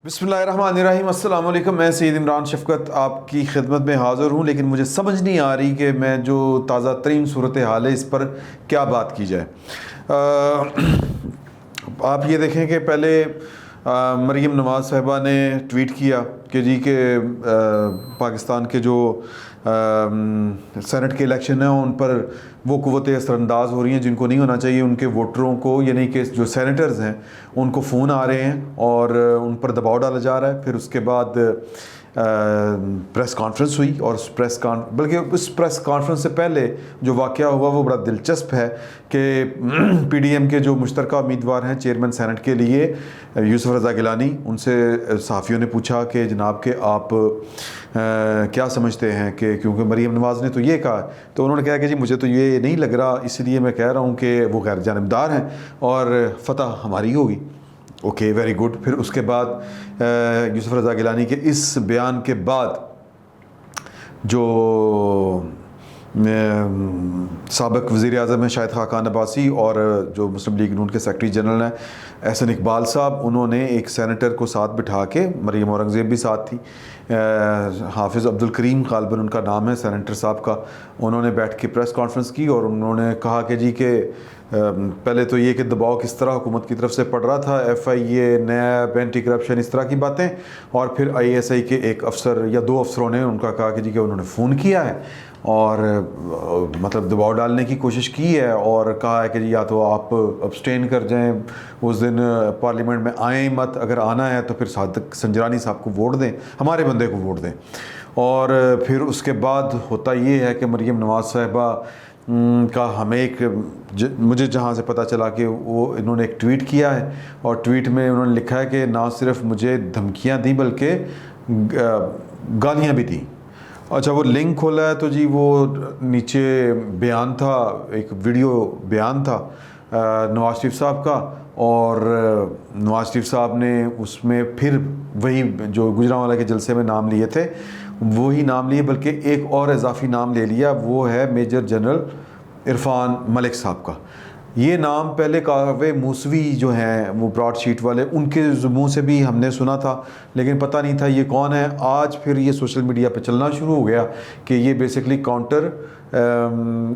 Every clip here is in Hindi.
बिस्मिल्लाहिर्रहमानिर्रहीम अस्सलाम वालेकुम। मैं सईद इमरान शफ़क़त आपकी खिदमत में हाज़िर हूँ, लेकिन मुझे समझ नहीं आ रही कि मैं जो ताज़ा तरीन सूरत हाल है इस पर क्या बात की जाए। आप ये देखें कि पहले मरीम नवाज़ साहिबा ने ट्वीट किया कि जी के पाकिस्तान के जो सेनेट के इलेक्शन हैं उन पर वो क़ुव्वतें असरअंदाज़ हो रही हैं जिनको नहीं होना चाहिए। उनके वोटरों को, यानी कि जो सेनेटर्स हैं, उनको फ़ोन आ रहे हैं और उन पर दबाव डाला जा रहा है। फिर उसके बाद प्रेस कॉन्फ्रेंस हुई और बल्कि उस प्रेस कॉन्फ्रेंस से पहले जो वाक़या हुआ वो बड़ा दिलचस्प है कि पीडीएम के जो मुश्तरका उम्मीदवार हैं चेयरमैन सेनेट के लिए, यूसुफ रज़ा गिलानी, उनसे सहाफ़ियों ने पूछा कि जनाब के आप क्या समझते हैं कि, क्योंकि मरीम नवाज़ ने तो ये कहा, तो उन्होंने कहा कि जी मुझे तो ये नहीं लग रहा, इसलिए मैं कह रहा हूँ कि वो गैर जानबदार हैं और फ़तह हमारी होगी। Okay, very good. फिर उसके बाद यूसुफ रज़ा गिलानी के इस बयान के बाद जो साबिक़ वज़ीर-ए-आज़म है शाहिद खाकान अब्बासी और जो मुस्लिम लीग नून के सेक्रेटरी जनरल हैं एहसन इकबाल साहब, उन्होंने एक सेनेटर को साथ बिठा के, मरीम औरंगज़ेब भी साथ थी, हाफिज़ अब्दुल करीम ग़ालिबन उनका नाम है सेनेटर साहब का, उन्होंने बैठ के प्रेस कॉन्फ्रेंस की और उन्होंने कहा कि जी के पहले तो ये कि दबाव किस तरह हुकूमत की तरफ से पड़ रहा था, FIA, नैब, एंटी करप्शन, इस तरह की बातें, और फिर ISI के एक अफसर या दो अफसरों ने उनका कहा कि जी कि उन्होंने फ़ोन किया है और मतलब दबाव डालने की कोशिश की है और कहा है कि जी या तो आप अब्सटेन कर जाएं, उस दिन पार्लियामेंट में आएँ मत, अगर आना है तो फिर सादिक संजरानी साहब को वोट दें, हमारे बंदे को वोट दें। और फिर उसके बाद होता ये है कि मरीम नवाज़ साहिबा का हमें मुझे जहाँ से पता चला कि वो इन्होंने एक ट्वीट किया है और ट्वीट में उन्होंने लिखा है कि ना सिर्फ मुझे धमकियाँ दी बल्कि गालियाँ भी दी। अच्छा, वो लिंक खोला है तो जी वो नीचे बयान था, एक वीडियो बयान था नवाज़ शरीफ साहब का, और नवाज़ शरीफ साहब ने उसमें फिर वही जो गुजरांवाला के जलसे में नाम लिए थे वही नाम लिए, बल्कि एक और इजाफी नाम ले लिया, वो है मेजर जनरल इरफान मलिक साहब का। ये नाम पहले कावे मूसवी जो हैं वो ब्रॉडशीट वाले, उनके मुँह से भी हमने सुना था, लेकिन पता नहीं था ये कौन है। आज फिर ये सोशल मीडिया पे चलना शुरू हो गया कि ये बेसिकली काउंटर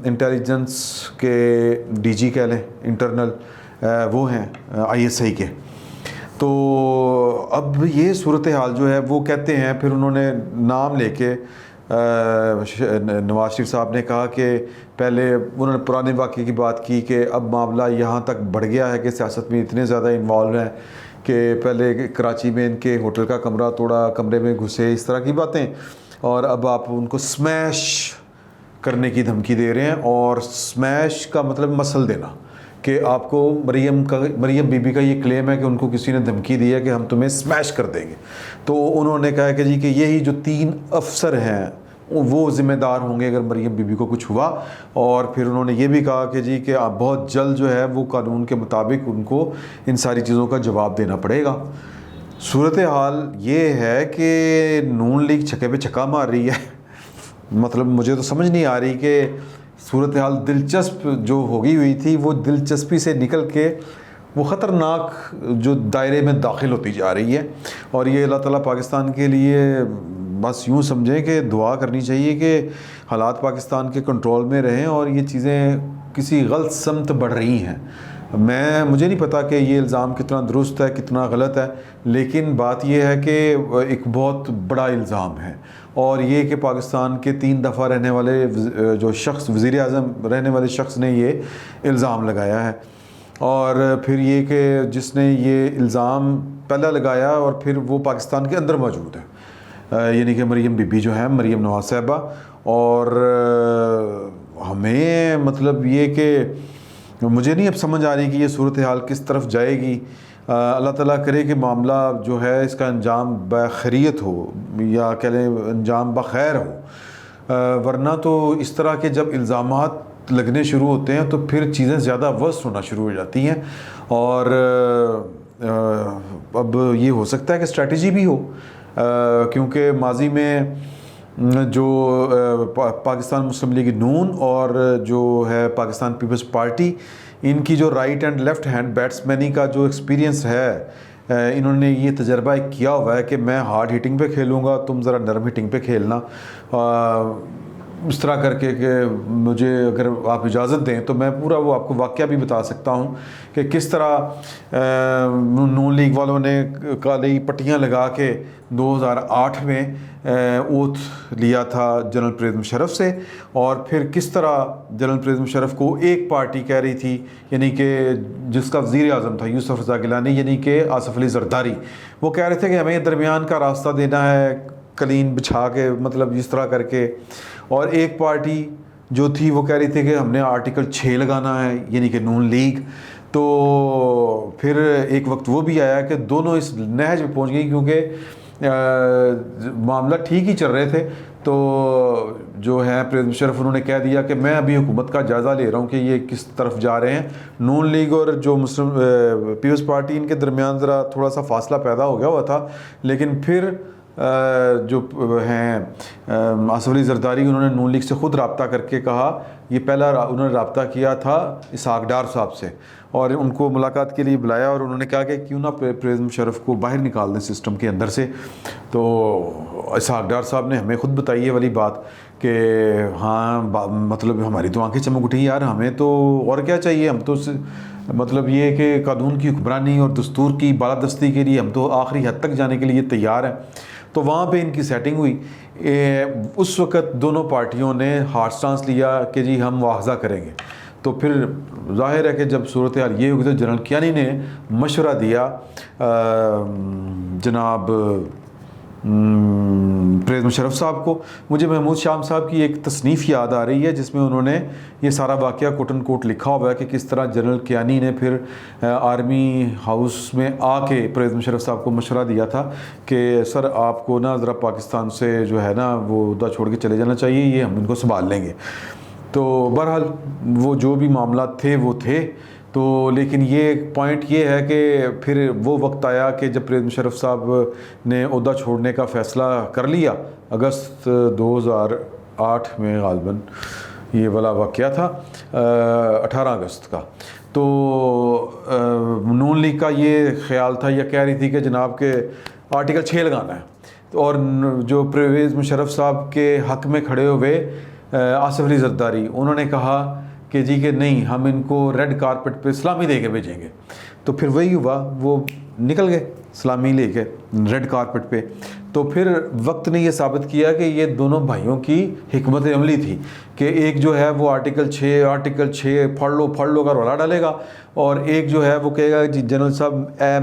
इंटेलिजेंस के DG कह लें, इंटरनल वो हैं ISI के। तो अब ये सूरत हाल जो है वो कहते हैं, फिर उन्होंने नाम लेके नवाज़ शरीफ साहब ने कहा कि पहले उन्होंने पुराने वाक़े की बात की कि अब मामला यहाँ तक बढ़ गया है कि सियासत में इतने ज़्यादा इन्वॉल्व हैं कि पहले कराची में इनके होटल का कमरा तोड़ा, कमरे में घुसे, इस तरह की बातें, और अब आप उनको स्मैश करने की धमकी दे रहे हैं। और स्मैश का मतलब मसल देना, कि आपको मरीम बीबी का ये क्लेम है कि उनको किसी ने धमकी दी है कि हम तुम्हें स्मैश कर देंगे। तो उन्होंने कहा कि जी कि यही जो 3 अफसर हैं वो ज़िम्मेदार होंगे अगर मरीम बीबी को कुछ हुआ। और फिर उन्होंने ये भी कहा कि जी कि आप बहुत जल्द जो है वो कानून के मुताबिक उनको इन सारी चीज़ों का जवाब देना पड़ेगा। सूरत हाल ये है कि नून लीग छक्के पे छक्का मार रही है। मतलब मुझे तो समझ नहीं आ रही कि सूरत हाल दिलचस्प जो होगी हुई थी वो दिलचस्पी से निकल के वो ख़तरनाक जो दायरे में दाखिल होती जा रही है। और ये अल्लाह ताला पाकिस्तान के लिए बस यूँ समझें कि दुआ करनी चाहिए कि हालात पाकिस्तान के कंट्रोल में रहें और ये चीज़ें किसी गलत समत बढ़ रही हैं। मुझे नहीं पता कि ये इल्ज़ाम कितना दुरुस्त है कितना गलत है, लेकिन बात यह है कि एक बहुत बड़ा इल्ज़ाम है, और ये कि पाकिस्तान के 3 दफ़ा रहने वाले जो शख्स, वज़ीर-ए-आज़म रहने वाले शख्स ने ये इल्ज़ाम लगाया है। और फिर ये कि जिसने ये इल्ज़ाम पहला लगाया और फिर वो पाकिस्तान के अंदर मौजूद है, यानी कि मरीम बीबी जो है, मरीम नवाज़ साहिबा। और हमें मतलब ये कि मुझे नहीं अब समझ आ रही कि ये सूरत हाल किस तरफ जाएगी। अल्लाह ताला करे कि मामला जो है इसका अंजाम बखैरियत हो, या कह लें अंजाम बखैर हो, वरना तो इस तरह के जब इल्ज़ामात लगने शुरू होते हैं तो फिर चीज़ें ज़्यादा वर्स्ट होना शुरू हो जाती हैं। और अब ये हो सकता है कि स्ट्रेटजी भी हो, क्योंकि माजी में जो पाकिस्तान मुस्लिम लीग नून और जो है पाकिस्तान पीपल्स पार्टी, इनकी जो राइट एंड लेफ़्ट हैंड बैट्समैनी का जो एक्सपीरियंस है इन्होंने ये तजर्बा किया हुआ है कि मैं हार्ड हिटिंग पे खेलूँगा, तुम ज़रा नरम हिटिंग पे खेलना। इस तरह करके कि मुझे अगर आप इजाज़त दें तो मैं पूरा वो आपको वाक़या भी बता सकता हूँ कि किस तरह नून लीग वालों ने काली पट्टियाँ लगा के 2008 में ओथ लिया था जनरल परवेज़ मुशर्रफ से, और फिर किस तरह जनरल परवेज़ मुशर्रफ को एक पार्टी कह रही थी, यानी कि जिसका वज़ीर आज़म था यूसुफ रज़ा गिलानी, यानी कि आसिफ अली ज़रदारी, वो कह रहे थे कि हमें दरमियान का रास्ता देना है, कलीन बिछा के, मतलब इस तरह करके। और एक पार्टी जो थी वो कह रही थी कि हमने आर्टिकल 6 लगाना है, यानी कि नून लीग। तो फिर एक वक्त वो भी आया कि दोनों इस नहज में पहुंच गई, क्योंकि मामला ठीक ही चल रहे थे। तो जो है परवेज़ मुशर्रफ, उन्होंने कह दिया कि मैं अभी हुकूमत का जायज़ा ले रहा हूँ कि ये किस तरफ जा रहे हैं। नून लीग और जो मुस्लिम पीपल्स पार्टी, इनके दरमियान ज़रा थोड़ा सा फासला पैदा हो गया हुआ था, लेकिन फिर जो हैं आसिफ अली ज़रदारी, उन्होंने नून लीग से ख़ुद रब्ता करके कहा, ये पहला उन्होंने रब्ता किया था इसहाक डार साहब से, और उनको मुलाकात के लिए बुलाया, और उन्होंने कहा कि क्यों ना परवेज़ मुशर्रफ को बाहर निकाल दें सिस्टम के अंदर से। तो इसहाक डार साहब ने हमें ख़ुद बताई ये वाली बात कि हाँ, मतलब हमारी तो आंखें चमक उठी यार, हमें तो और क्या चाहिए, हम तो मतलब ये कि कानून की हुक्मरानी और दस्तूर की बालादस्ती के लिए हम तो आखिरी हद तक जाने के लिए तैयार हैं। तो वहाँ पे इनकी सेटिंग हुई। उस वक़्त दोनों पार्टियों ने हार्ड स्टांस लिया कि जी हम मुआवजा करेंगे। तो फिर जाहिर है कि जब सूरत हाल ये होगी तो जनरल कियानी ने मशवरा दिया जनाब परवेज़ मुशर्रफ साहब को। मुझे महमूद शाम साहब की एक तसनीफ़ याद आ रही है जिसमें उन्होंने ये सारा वाक़या कोट एंड कोट लिखा हुआ है कि किस तरह जनरल कियानी ने फिर आर्मी हाउस में आके परवेज़ मुशर्रफ साहब को मशवरा दिया था कि सर आपको ना ज़रा पाकिस्तान से जो है ना वो उहदा छोड़ के चले जाना चाहिए, ये हम इनको संभाल लेंगे। तो बहरहाल वो जो भी मामला थे वो थे। तो लेकिन ये पॉइंट ये है कि फिर वो वक्त आया कि जब परवेज़ मुशर्रफ साहब ने ओहदा छोड़ने का फ़ैसला कर लिया, अगस्त 2008 में गालिबन ये वाला वाक़या था, 18 अगस्त का। तो नून लीग का ये ख्याल था, या कह रही थी कि जनाब के आर्टिकल 6 लगाना है, और जो परवेज़ मुशर्रफ साहब के हक़ में खड़े हुए आसिफ अली ज़रदारी, उन्होंने कहा कि जी कि नहीं, हम इनको रेड कारपेट पे सलामी दे के भेजेंगे। तो फिर वही हुआ, वो निकल गए सलामी लेके रेड कारपेट पे। तो फिर वक्त ने ये साबित किया कि ये दोनों भाइयों की हिकमत अमली थी कि एक जो है वो आर्टिकल 6 फड़ लो का रौला डालेगा, और एक जो है वो कहेगा जी जनरल साहब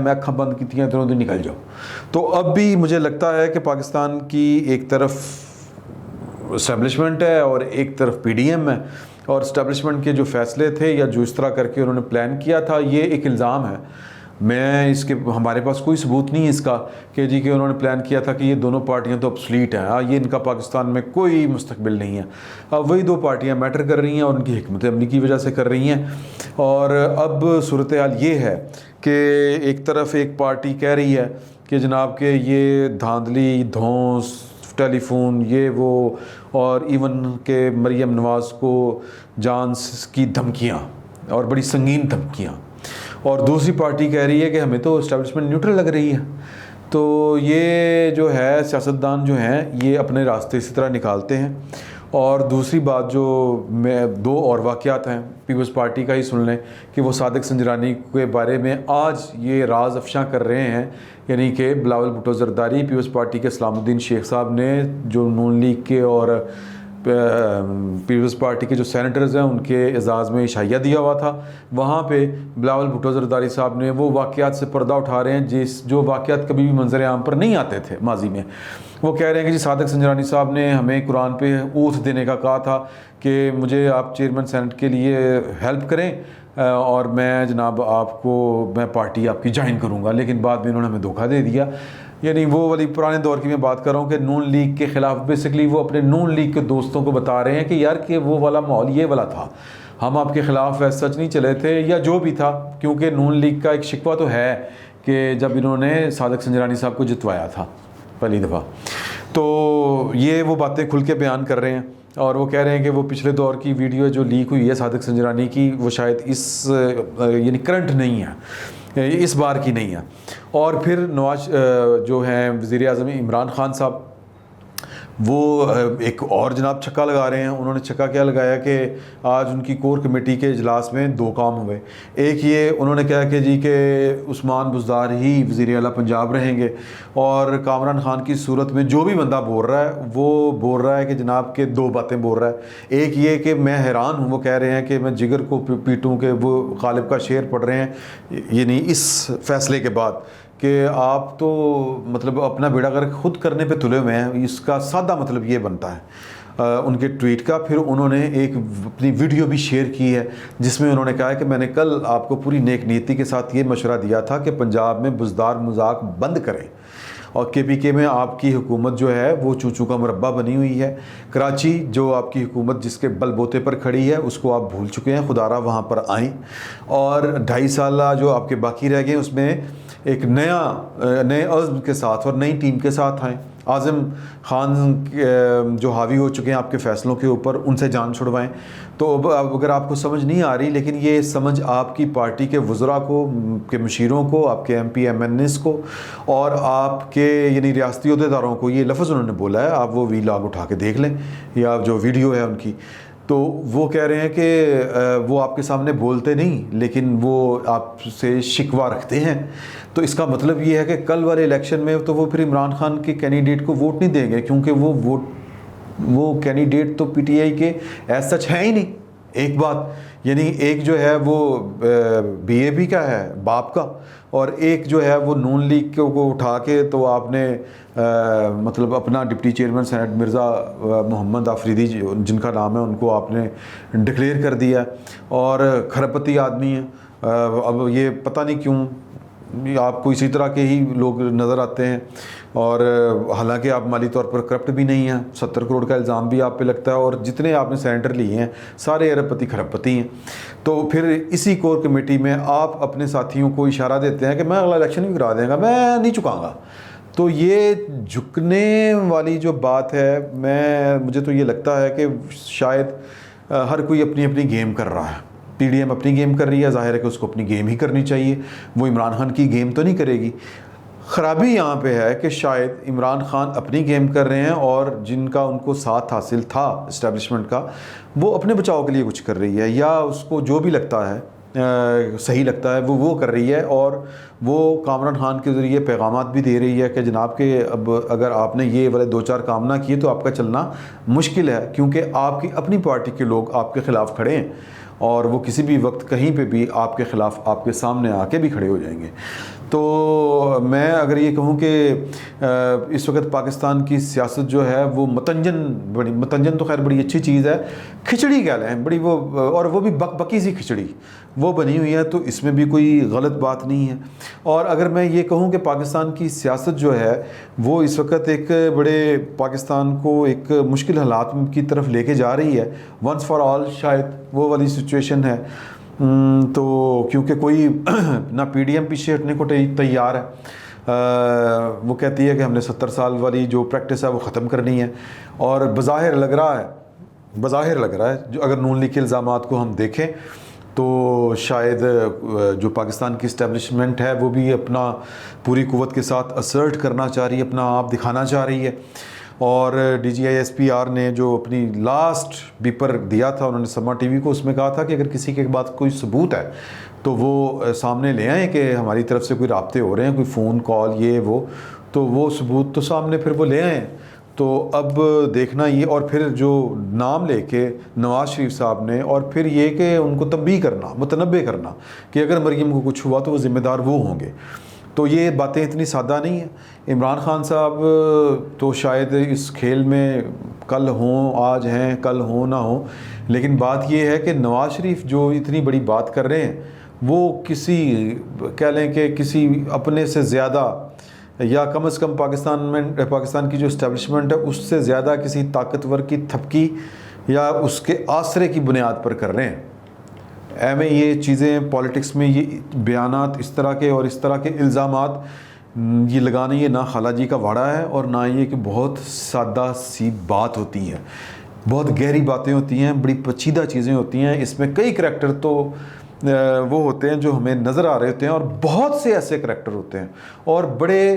मैं अखा बंद की दोनों दिन निकल जाओ। तो अब भी मुझे लगता है कि पाकिस्तान की एक तरफ इस्टेब्लिशमेंट है और एक तरफ PDM है, और इस्टेब्लिशमेंट के जो फ़ैसले थे या जो इस तरह करके उन्होंने प्लान किया था, ये एक इल्ज़ाम है। मैं इसके, हमारे पास कोई सबूत नहीं है इसका कि जी कि उन्होंने प्लान किया था कि ये दोनों पार्टियां तो ऑब्सलीट हैं, ये इनका पाकिस्तान में कोई मुस्तकबिल नहीं है। अब वही दो पार्टियां मैटर कर रही हैं और उनकी हिकमत अमली की वजह से कर रही हैं। और अब सूरत हाल ये है कि एक तरफ एक पार्टी कह रही है कि जनाब के ये धांधली धौंस टेलीफोन ये वो, और इवन के मरियम नवाज़ को जान की धमकियाँ और बड़ी संगीन धमकियाँ, और दूसरी पार्टी कह रही है कि हमें तो इस्टेब्लिशमेंट न्यूट्रल लग रही है। तो ये जो है सियासतदान जो हैं ये अपने रास्ते इसी तरह निकालते हैं। और दूसरी बात जो मैं, दो और वाक़यात हैं पीपल्स पार्टी का ही सुन लें कि वो सादिक संजरानी के बारे में आज ये राज अफशा कर रहे हैं, यानी कि बिलावल भुट्टो ज़रदारी, पीपल्स पार्टी के सलामुद्दीन शेख साहब ने जो नून लीग के और पीपल्स पार्टी के जो सेनेटर्स हैं उनके एजाज़ में इशाइया दिया हुआ था, वहाँ पे बिलावल भुट्टो ज़रदारी साहब ने वो वाक़यात से पर्दा उठा रहे हैं जो वाक़यात कभी भी मंजर आम पर नहीं आते थे माजी में। वो कह रहे हैं कि जी सादिक संजरानी साहब ने हमें कुरान पे ओथ देने का कहा था कि मुझे आप चेयरमैन सेनेट के लिए हेल्प करें और मैं जनाब मैं पार्टी आपकी ज्वाइन करूँगा, लेकिन बाद में इन्होंने हमें धोखा दे दिया। यानी वो वाली पुराने दौर की मैं बात कर रहा हूँ कि नून लीग के ख़िलाफ़ बेसिकली वो अपने नून लीग के दोस्तों को बता रहे हैं कि यार कि वो वाला माहौल ये वाला था, हम आपके ख़िलाफ़ सच नहीं चले थे या जो भी था, क्योंकि नून लीग का एक शिकवा तो है कि जब इन्होंने सादिक संजरानी साहब को जितवाया था पहली दफ़ा, तो ये वो बातें खुल के बयान कर रहे हैं। और वो कह रहे हैं कि वो पिछले दौर की वीडियो जो लीक हुई है सादिक संजरानी की, वो शायद इस यानी करंट नहीं है, इस बार की नहीं है। और फिर नवाज जो हैं वज़ीर आज़म इमरान ख़ान साहब, वो एक और जनाब छक्का लगा रहे हैं। उन्होंने छक्का क्या लगाया कि आज उनकी कोर कमेटी के इजलास में 2 काम हुए। एक ये उन्होंने कहा कि जी के उस्मान बुज़दार ही वज़ीर आला पंजाब रहेंगे, और कामरान ख़ान की सूरत में जो भी बंदा बोल रहा है वो बोल रहा है कि जनाब के 2 बातें बोल रहा है। एक ये कि मैं हैरान हूँ, वो कह रहे हैं कि मैं जिगर को पीटूँ, कि वो गालिब का शेर पढ़ रहे हैं यानी इस फैसले के बाद कि आप तो मतलब अपना बेड़ा गर्क खुद करने पे तुले हुए हैं। इसका सादा मतलब ये बनता है उनके ट्वीट का। फिर उन्होंने एक अपनी वीडियो भी शेयर की है जिसमें उन्होंने कहा है कि मैंने कल आपको पूरी नेक नीयती के साथ ये मशवरा दिया था कि पंजाब में बुज़दार मजाक बंद करें, और KPK में आपकी हुकूमत जो है वो चूचू का मुरब्बा बनी हुई है। कराची जो आपकी हुकूमत जिसके बलबोते पर खड़ी है उसको आप भूल चुके हैं, खुदारा वहाँ पर आएँ, और 2.5 साल जो आपके बाकी रह गए उसमें एक नए अज़्म के साथ और नई टीम के साथ आएँ। आज़म ख़ान जो हावी हो चुके हैं आपके फ़ैसलों के ऊपर, उनसे जान छुड़वाएं। तो अब अगर आपको समझ नहीं आ रही, लेकिन ये समझ आपकी पार्टी के वज़रा को, के मशीरों को, आपके MP MNAs को और आपके यानी रियासती अहदेदारों को, ये लफ्ज़ उन्होंने बोला है, आप वो वीलॉग उठा के देख लें या जो वीडियो है उनकी। तो वो कह रहे हैं कि वो आपके सामने बोलते नहीं लेकिन वो आपसे शिकवा रखते हैं। तो इसका मतलब ये है कि कल वाले इलेक्शन में तो वो फिर इमरान खान के कैंडिडेट को वोट नहीं देंगे, क्योंकि वो कैंडिडेट तो PTI के एज सच है ही नहीं। एक बात यानी एक जो है वो BAP का है बाप का, और एक जो है वो नून लीग को उठा के तो आपने मतलब अपना deputy chairman senate Mirza Mohammad Afridi जिनका नाम है उनको आपने डिक्लेयर कर दिया, और खरपति आदमी है। अब ये पता नहीं क्यों आपको इसी तरह के ही लोग नज़र आते हैं, और हालांकि आप माली तौर पर करप्ट भी नहीं हैं। 70 करोड़ का इल्ज़ाम भी आप पे लगता है, और जितने आपने सेनेटर लिए हैं सारे अरबपति खरबपति हैं। तो फिर इसी कोर कमेटी में आप अपने साथियों को इशारा देते हैं कि मैं अगला इलेक्शन भी करा देगा, मैं नहीं चुकाऊंगा। तो ये झुकने वाली जो बात है, मुझे तो ये लगता है कि शायद हर कोई अपनी अपनी गेम कर रहा है। PDM अपनी गेम कर रही है, जाहिर है कि उसको अपनी गेम ही करनी चाहिए, वो इमरान खान की गेम तो नहीं करेगी। ख़राबी यहाँ पे है कि शायद इमरान खान अपनी गेम कर रहे हैं और जिनका उनको साथ हासिल था इस्टेब्लिशमेंट का, वो अपने बचाव के लिए कुछ कर रही है, या उसको जो भी लगता है सही लगता है वो कर रही है। और वो कामरान खान के ज़रिए पैगामात भी दे रही है कि जनाब के अब अगर आपने ये वाले 2-4 काम ना किए तो आपका चलना मुश्किल है, क्योंकि आपकी अपनी पार्टी के लोग आपके ख़िलाफ़ खड़े हैं और वो किसी भी वक्त कहीं पे भी आपके ख़िलाफ़ आपके सामने आके भी खड़े हो जाएंगे। तो मैं अगर ये कहूँ कि इस वक्त पाकिस्तान की सियासत जो है वो मतंजन तो खैर बड़ी अच्छी चीज़ है, खिचड़ी कह लें बड़ी, वो और वो भी बकी सी खिचड़ी वो बनी हुई है, तो इसमें भी कोई गलत बात नहीं है। और अगर मैं ये कहूँ कि पाकिस्तान की सियासत जो है वो इस वक्त एक बड़े पाकिस्तान को एक मुश्किल हालात की तरफ लेके जा रही है, वंस फॉर ऑल शायद वो वाली सिचुएशन है। तो क्योंकि कोई ना PDM पीछे हटने को तैयार है, वो कहती है कि हमने 70 साल वाली जो प्रैक्टिस है वो ख़त्म करनी है, और बज़ाहिर लग रहा है जो अगर नून लीग के इल्ज़ामात को हम देखें तो शायद जो पाकिस्तान की इस्टेब्लिशमेंट है वो भी अपना पूरी कुव्वत के साथ असर्ट करना चाह रही है, अपना आप दिखाना चाह रही है। और DGI-SPR ने जो अपनी लास्ट पेपर दिया था उन्होंने समा TV को, उसमें कहा था कि अगर किसी के पास कोई सबूत है तो वो सामने ले आएँ कि हमारी तरफ से कोई राब्ते हो रहे हैं, कोई फ़ोन कॉल ये वो, तो वो सबूत तो सामने फिर वो ले आएँ। तो अब देखना ये, और फिर जो नाम लेके नवाज़ शरीफ साहब ने, और फिर ये कि उनको तंबीह करना, मुतनब्बे करना कि अगर मरीम को कुछ हुआ तो वो ज़िम्मेदार वो होंगे। तो ये बातें इतनी सादा नहीं है। इमरान खान साहब तो शायद इस खेल में कल हों, आज हैं, कल हों ना हो, लेकिन बात ये है कि नवाज़ शरीफ जो इतनी बड़ी बात कर रहे हैं वो किसी कह लें कि किसी अपने से ज़्यादा, या कम से कम पाकिस्तान की जो इस्टेब्लिशमेंट है उससे ज़्यादा किसी ताकतवर की थपकी या उसके आसरे की बुनियाद पर कर रहे हैं। एवं ये चीज़ें पॉलिटिक्स में ये बयानात इस तरह के और इस तरह के इल्ज़ामात ये लगाने, ये ना खालाजी का वाड़ा है और ना ये कि बहुत सादा सी बात होती है, बहुत गहरी बातें होती हैं, बड़ी पेचीदा चीज़ें होती हैं। इसमें कई करैक्टर तो वो होते हैं जो हमें नज़र आ रहे होते हैं, और बहुत से ऐसे करैक्टर होते हैं और बड़े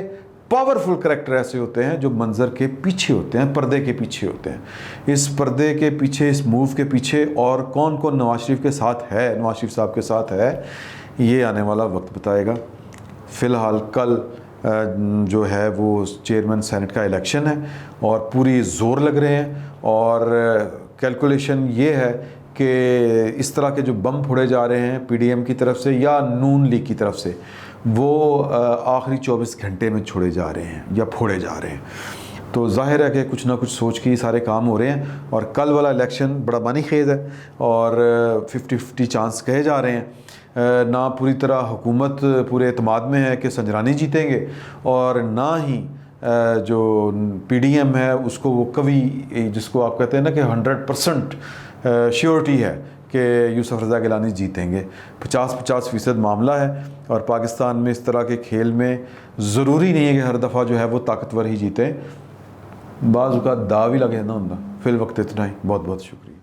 पावरफुल करैक्टर ऐसे होते हैं जो मंज़र के पीछे होते हैं, पर्दे के पीछे होते हैं। इस पर्दे के पीछे, इस मूव के पीछे और कौन कौन नवाज शरीफ के साथ है, नवाज शरीफ साहब के साथ है, ये आने वाला वक्त बताएगा। फ़िलहाल कल जो है वो चेयरमैन सेनेट का इलेक्शन है और पूरी ज़ोर लग रहे हैं, और कैलकुलेशन ये है कि इस तरह के जो बम फोड़े जा रहे हैं पीडीएम की तरफ से या नून लीग की तरफ से, वो आखिरी 24 घंटे में छोड़े जा रहे हैं या फोड़े जा रहे हैं। तो जाहिर है कि कुछ ना कुछ सोच के ही सारे काम हो रहे हैं, और कल वाला इलेक्शन बड़ा मानी खेज है और 50-50 चांस कहे जा रहे हैं। ना पूरी तरह हुकूमत पूरे एतमाद में है कि संजरानी जीतेंगे, और ना ही जो पीडीएम है उसको वो कभी, जिसको आप कहते हैं ना कि 100% श्योरिटी है कि यूसुफ रज़ा गिलानी जीतेंगे। 50-50% मामला है, और पाकिस्तान में इस तरह के खेल में ज़रूरी नहीं है कि हर दफ़ा जो है वो ताकतवर ही जीतें, बाज़ औक़ात दाव ही लग जाना होंदा। फिल वक्त इतना ही, बहुत बहुत शुक्रिया।